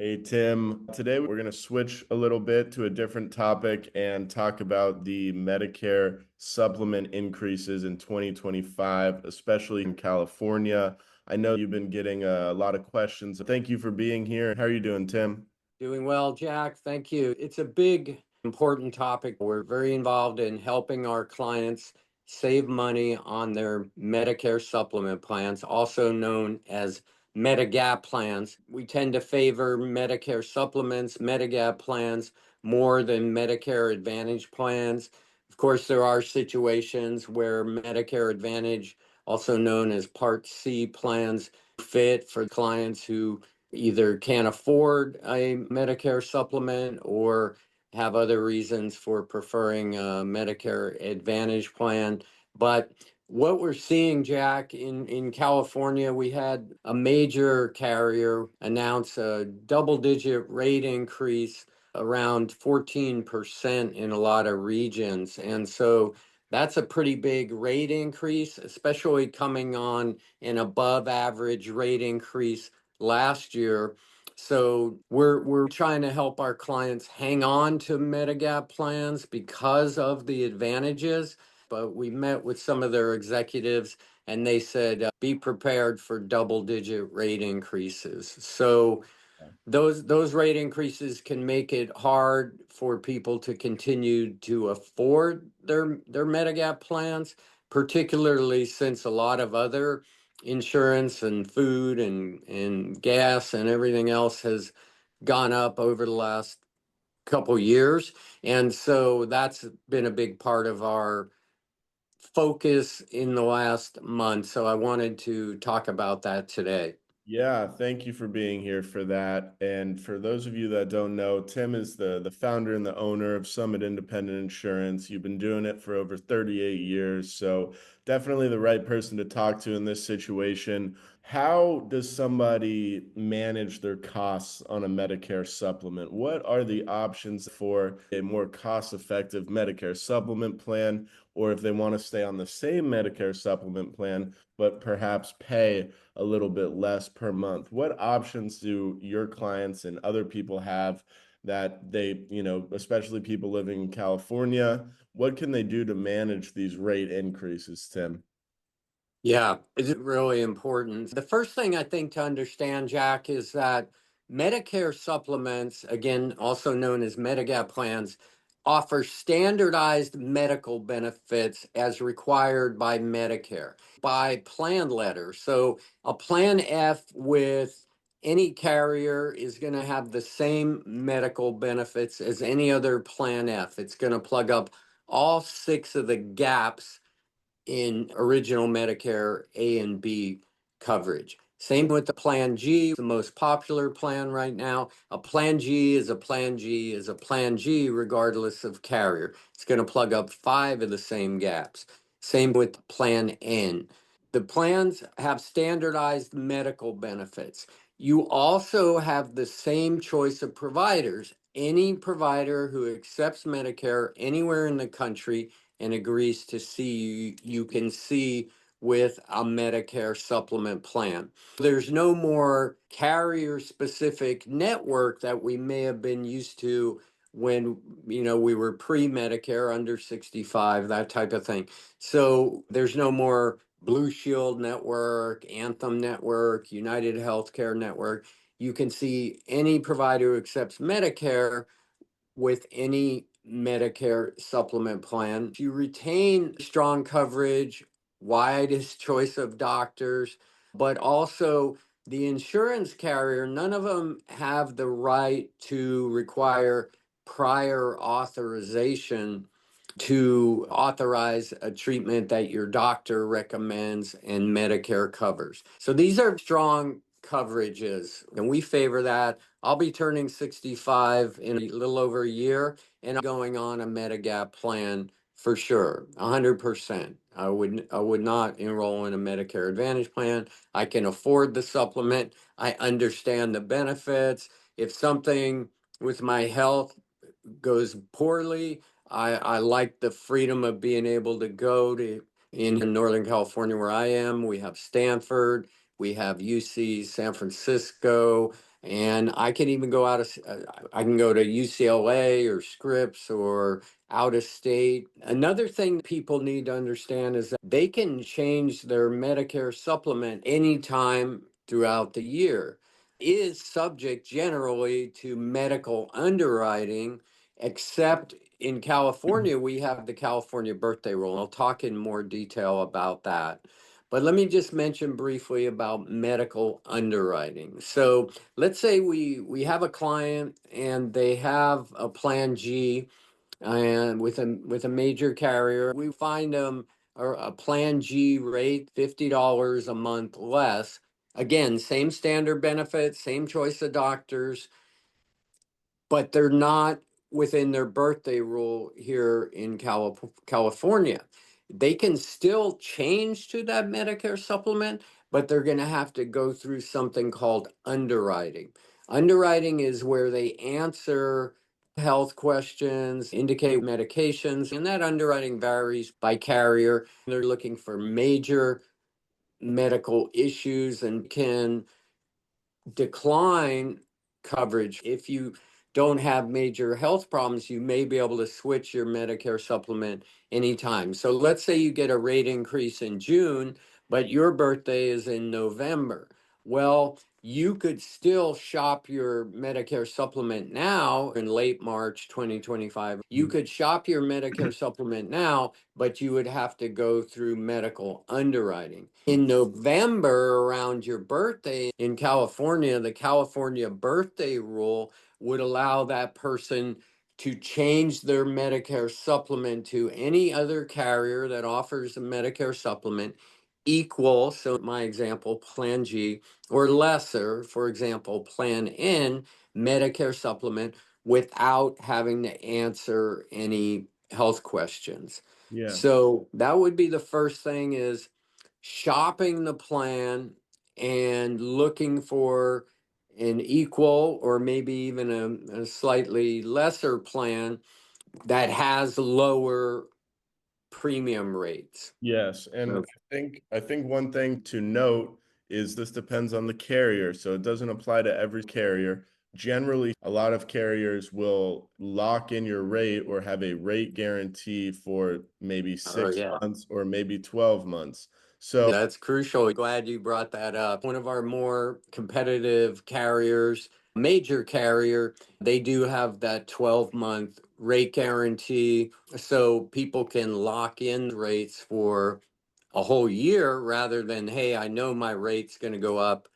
Hey Tim, today we're going to switch a little bit to a different topic and talk about the Medicare supplement increases in 2025, especially in California. I know you've been getting a lot of questions. Thank you for being here. How are you doing, Tim? Doing well, Jack. Thank you. It's a big, important topic. We're very involved in helping our clients save money on their Medicare supplement plans, also known as Medigap plans. We tend to favor Medicare supplements, Medigap plans, more than Medicare Advantage plans. Of course, there are situations where Medicare Advantage, also known as Part C plans, fit for clients who either can't afford a Medicare supplement or have other reasons for preferring a Medicare Advantage plan. But what we're seeing, Jack, in California, we had a major carrier announce a double-digit rate increase around 14% in a lot of regions. And so that's a pretty big rate increase, especially coming on an above average rate increase last year. So we're trying to help our clients hang on to Medigap plans because of the advantages. But we met with some of their executives and they said, be prepared for double digit rate increases. So those rate increases can make it hard for people to continue to afford their Medigap plans, particularly since a lot of other insurance and food and gas and everything else has gone up over the last couple years. And so that's been a big part of our focus in the last month. So I wanted to talk about that today. Yeah, thank you for being here for that. And for those of you that don't know, Tim is the founder and the owner of Summit Independent Insurance. You've been doing it for over 38 years, so definitely the right person to talk to in this situation. How does somebody manage their costs on a Medicare supplement? What are the options for a more cost-effective Medicare supplement plan, or if they want to stay on the same Medicare supplement plan, but perhaps pay a little bit less per month? What options do your clients and other people have that they, especially people living in California, what can they do to manage these rate increases, Tim? Yeah, it's really important. The first thing I think to understand, Jack, is that Medicare supplements, again, also known as Medigap plans, offer standardized medical benefits as required by Medicare, by plan letter. So a plan F with any carrier is going to have the same medical benefits as any other plan F. It's going to plug up all six of the gaps in original Medicare A and B coverage. Same with the Plan G, the most popular plan right now. A Plan G is a Plan G is a Plan G regardless of carrier. It's going to plug up five of the same gaps. Same with Plan N. The plans have standardized medical benefits. You also have the same choice of providers. Any provider who accepts Medicare anywhere in the country and agrees to see you, you can see with a Medicare supplement plan. There's no more carrier specific network that we may have been used to when we were pre-Medicare, under 65, that type of thing. So there's no more Blue Shield Network, Anthem Network, United Healthcare Network. You can see any provider who accepts Medicare with any Medicare supplement plan. You retain strong coverage, widest choice of doctors, but also the insurance carrier, none of them have the right to require prior authorization to authorize a treatment that your doctor recommends and Medicare covers. So these are strong coverages, and we favor that. I'll be turning 65 in a little over a year, and I'm going on a Medigap plan for sure, 100%. I would not enroll in a Medicare Advantage plan. I can afford the supplement. I understand the benefits. If something with my health goes poorly, I like the freedom of being able to go to in Northern California where I am. We have Stanford, we have UC San Francisco, And I can even go I can go to UCLA or Scripps or out of state. Another thing people need to understand is that they can change their Medicare supplement anytime throughout the year. It is subject generally to medical underwriting, except in California, we have the California birthday rule. I'll talk in more detail about that. But let me just mention briefly about medical underwriting. So let's say we have a client and they have a plan G and with a major carrier. We find them a plan G rate $50 a month less. Again, same standard benefits, same choice of doctors, but they're not within their birthday rule here in California. They can still change to that Medicare supplement, but they're going to have to go through something called underwriting. Underwriting is where they answer health questions, indicate medications, and that underwriting varies by carrier. They're looking for major medical issues and can decline coverage. If you don't have major health problems, you may be able to switch your Medicare supplement anytime. So let's say you get a rate increase in June, but your birthday is in November. Well, you could still shop your Medicare supplement now in late March 2025. You could shop your Medicare supplement now, but you would have to go through medical underwriting. In November, around your birthday in California, the California birthday rule would allow that person to change their Medicare supplement to any other carrier that offers a Medicare supplement equal, so my example, Plan G, or lesser, for example, Plan N, Medicare supplement, without having to answer any health questions. Yeah. So that would be the first thing, is shopping the plan and looking for an equal or maybe even a slightly lesser plan that has lower premium rates. Yes, and So, I think one thing to note is this depends on the carrier, so it doesn't apply to every carrier. Generally, a lot of carriers will lock in your rate or have a rate guarantee for maybe oh, six yeah. months or maybe 12 months. So, That's crucial. Glad you brought that up. One of our more competitive carriers, major carrier, they do have that 12-month rate guarantee. So people can lock in rates for a whole year rather than, hey, I know my rate's going to go up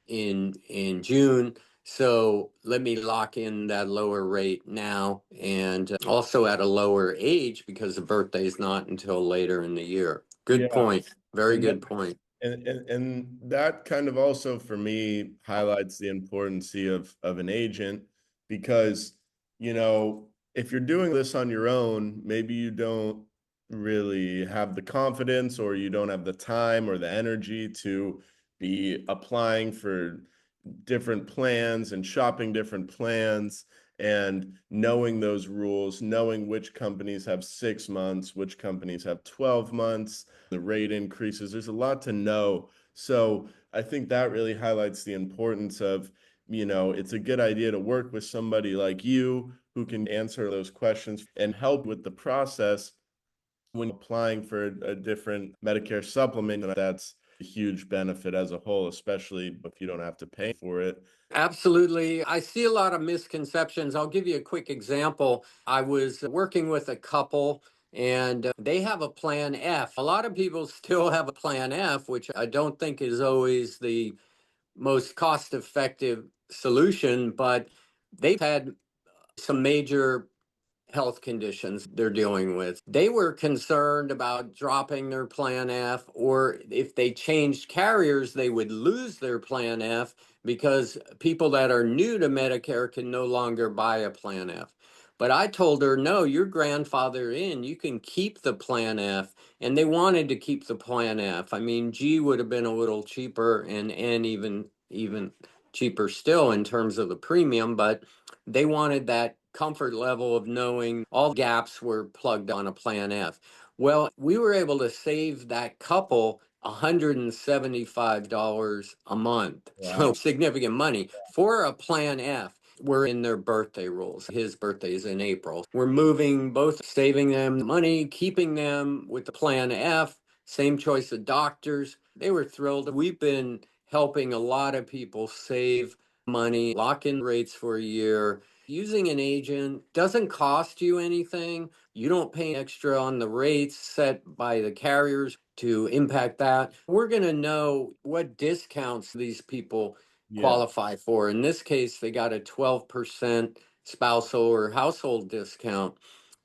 in June. So let me lock in that lower rate now, and also at a lower age because the birthday is not until later in the year. Good yeah, point. Very and that good point. and that kind of also for me highlights the importance of an agent because, if you're doing this on your own, maybe you don't really have the confidence or you don't have the time or the energy to be applying for different plans and shopping different plans and knowing those rules, knowing which companies have 6 months, which companies have 12 months, the rate increases. There's a lot to know. So I think that really highlights the importance of, it's a good idea to work with somebody like you who can answer those questions and help with the process when applying for a different Medicare supplement. And that's a huge benefit as a whole, especially if you don't have to pay for it. Absolutely. I see a lot of misconceptions. I'll give you a quick example. I was working with a couple and they have a plan F. A lot of people still have a plan F, which I don't think is always the most cost effective solution, but they've had some major health conditions they're dealing with. They were concerned about dropping their Plan F, or if they changed carriers, they would lose their Plan F because people that are new to Medicare can no longer buy a Plan F. But I told her, no, you're grandfathered in. You can keep the Plan F. And they wanted to keep the Plan F. I mean, G would have been a little cheaper and N even cheaper still in terms of the premium, but they wanted that comfort level of knowing all gaps were plugged on a Plan F. Well, we were able to save that couple $175 a month. So Wow. significant money for a Plan F. We're in their birthday rules. His birthday is in April. We're moving both, saving them money, keeping them with the Plan F, same choice of doctors. They were thrilled. We've been helping a lot of people save money, lock in rates for a year. Using an agent doesn't cost you anything. You don't pay extra on the rates set by the carriers to impact that. We're going to know what discounts these people Yeah, qualify for. In this case, they got a 12% spousal or household discount.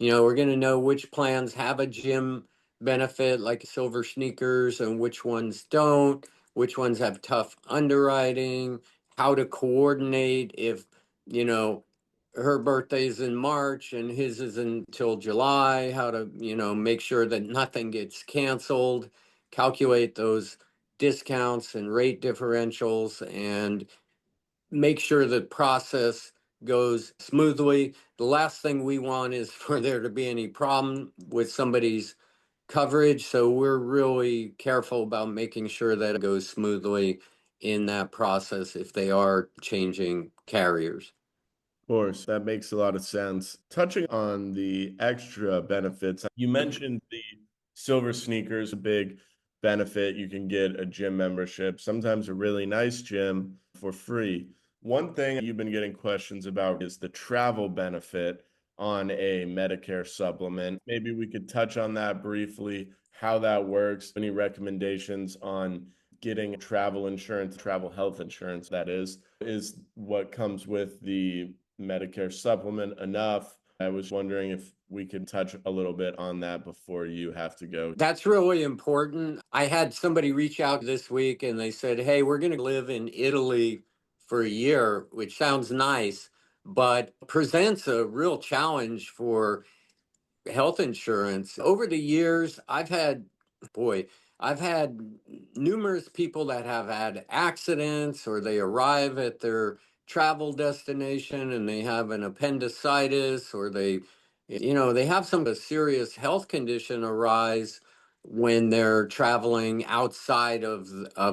We're going to know which plans have a gym benefit like silver sneakers and which ones don't, which ones have tough underwriting, how to coordinate if, you know, her birthday's in March and his is until July, how to, make sure that nothing gets canceled, calculate those discounts and rate differentials, and make sure the process goes smoothly. The last thing we want is for there to be any problem with somebody's coverage. So we're really careful about making sure that it goes smoothly in that process if they are changing carriers. of course, that makes a lot of sense. Touching on the extra benefits, you mentioned the silver sneakers, a big benefit. You can get a gym membership, sometimes a really nice gym for free. One thing you've been getting questions about is the travel benefit on a Medicare supplement. Maybe we could touch on that briefly, how that works, any recommendations on getting travel insurance, travel health insurance, that is what comes with the Medicare supplement enough? I was wondering if we could touch a little bit on that before you have to go. That's really important. I had somebody reach out this week and they said, "Hey, we're going to live in Italy for a year," which sounds nice, but presents a real challenge for health insurance. Over the years, boy, I've had numerous people that have had accidents or they arrive at their travel destination and they have an appendicitis or they have some serious health condition arise when they're traveling outside of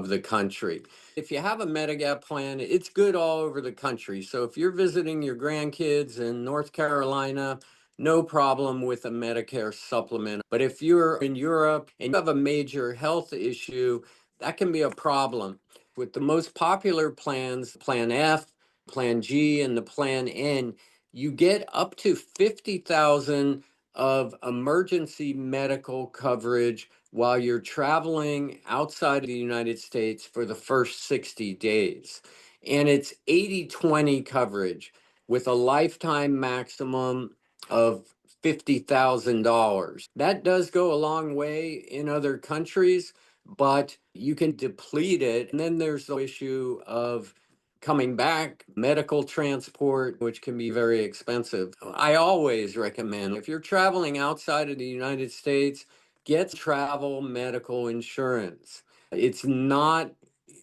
the country. If you have a Medigap plan, it's good all over the country. So if you're visiting your grandkids in North Carolina, no problem with a Medicare supplement. But if you're in Europe and you have a major health issue, that can be a problem. With the most popular plans, Plan F, Plan G, and the Plan N, you get up to 50,000 of emergency medical coverage while you're traveling outside of the United States for the first 60 days. And it's 80/20 coverage with a lifetime maximum of $50,000. That does go a long way in other countries, but you can deplete it. And then there's the issue of coming back, medical transport, which can be very expensive. I always recommend if you're traveling outside of the United States, get travel medical insurance. It's not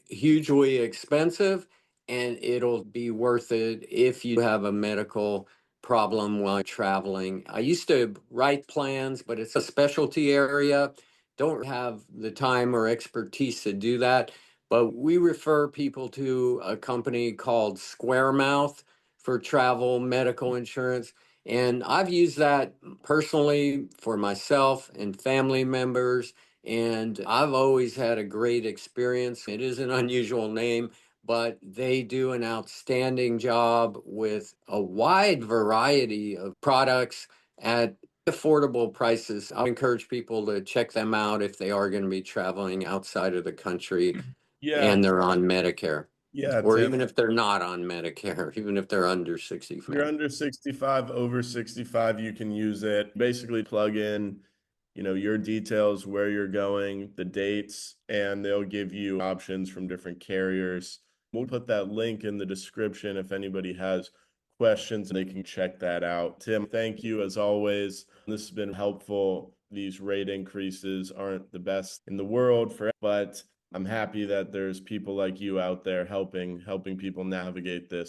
hugely expensive and it'll be worth it if you have a medical problem while traveling. I used to write plans, but it's a specialty area. Don't have the time or expertise to do that. But we refer people to a company called Squaremouth for travel medical insurance. And I've used that personally for myself and family members. And I've always had a great experience. It is an unusual name, but they do an outstanding job with a wide variety of products at affordable prices. I encourage people to check them out if they are going to be traveling outside of the country Yeah, and they're on Medicare, yeah, or Tim. even if they're not on Medicare, even if they're under You're 65. under 65, over 65, you can use it. Basically plug in, your details, where you're going, the dates, and they'll give you options from different carriers. We'll put that link in the description if anybody has questions, they can check that out. Tim, thank you as always. This has been helpful. These rate increases aren't the best in the world but I'm happy that there's people like you out there helping people navigate this.